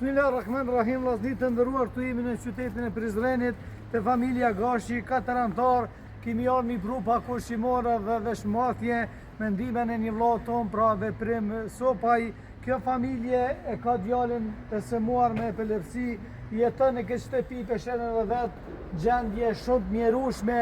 Bismillahirrahmanirrahim, vllazërit të nderuar, këtu jemi në qytetin e Prizrenit, te familja Gashi, 4 antar, kemi ardhur mi pru pakushimore dhe veshmatje me ndihmën e një vllau ton, pra veprim sopaj. Kjo familje e ka djalin të sëmuar me epilepsi, jeton në këtë shtëpi peshen edhe vet, gjendje shumë mjerueshme.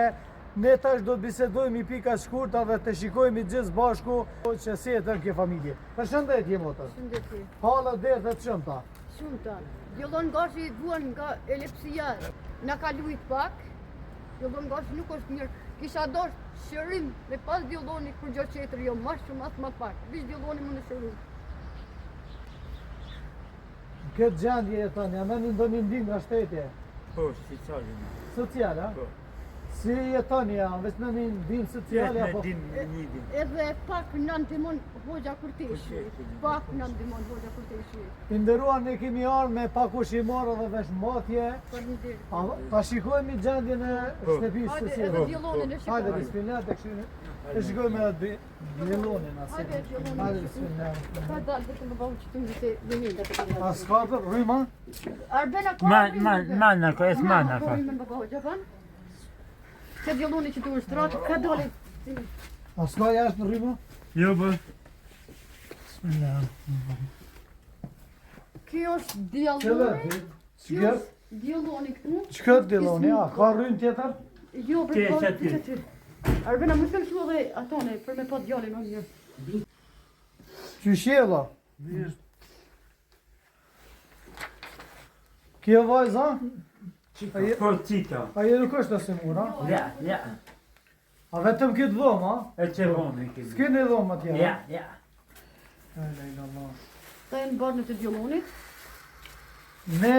Ne tash do të bisedojmë i pika shkurta dhe të shikojmë gjithë bashku që si jeton kjo familje. Përshëndetje motër. Përshëndetje. Hala dhe të çmta. Shumëta. Djallon Gashi vuan nga epilepsia, na ka lujt pak. Djallon Gashi nuk është mirë. Kisha dosh shërim me pas djalloni kur gjë tjetër, jo më shumë as më pak. Vish djalloni më në shërim. Këtë gjendje jeton, ja merrni ndonjë ndihmë nga shteti? Po, sociale. Sociale, a? Po. Si jetoni ja, vetë në një ndihmë sociale apo? Edhe pak në ndihmon hoxha Kurteshi. Pak në ndihmon hoxha Kurteshi. Të nderuar, ne kemi ardhur me pakushimore dhe veshmatje. Faleminderit. Ta shikojmë gjendjen e shtëpisë Hajde sociale. edhe djallonin e Hajde, shikojmë. bismillah, të këshirë. E shikojmë edhe djallonin asaj. Hajde, djallonin. Hajde, bismillah. Ka dalë vetëm me bauçi të se vjen të këtë. A skapër, rryma? Arbena ka. Mana ko, es mana ko. Me baba Japan. Ka djalloni që duhet shtratë, ka dalë. A s'ka jashtë në rryma? Jo, po. Bismillah. Kjo është Çfarë? djalloni. Kjo Çfarë? është djalloni këtu. Çka djalloni? A ka rrymë tjetër? Jo, për Ke, po, qëty. qëty. Arbena, më të shu edhe atone, për me pa djallin më mirë. Qyshjella? Kjo vajza? Po, qita. Ajo nuk është asë mura? Ja, ja. A vetëm këtë dhomë, a? E që vone këmi. S'keni dhomë atjera? Ja, ja. Ta e në barnë të djallonit. Ne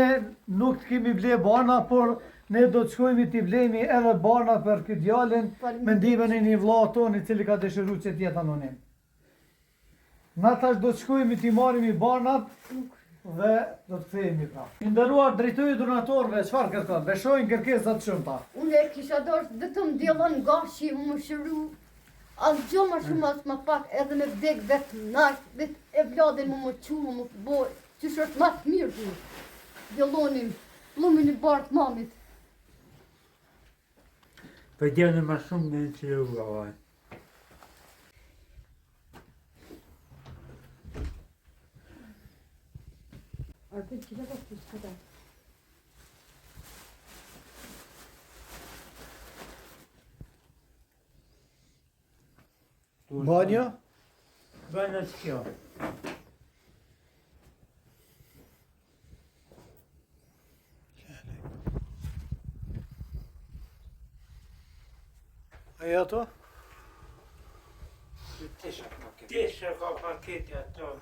nuk të kemi ble barna, por ne do të shkojmë t'i blejmi edhe barna për këtë djalin me ndihmën e një vlla ton i cili ka dëshiruar që të jetë anonim. Na tash do të shkojmë t'i marrim i barnat dhe do të kthehemi pra. I nderuar drejtori donatorëve, çfarë kërkon? Beshojnë kërkesa të shumta. Unë e kisha dorë vetëm djallon Gashi më shëru. Asë gjo ma shumë asë ma pak edhe me vdek vetë nashtë, vetë e vladin më qumë, më bojë, që shërtë ma të mirë du. Djallonin, plumin i bartë mamit. Po djene ma shumë në që u gavaj. Arpin, që lëva të shkëta? Banjo? Bana që kjo. Ajo ato? Tesha ka paketi ato.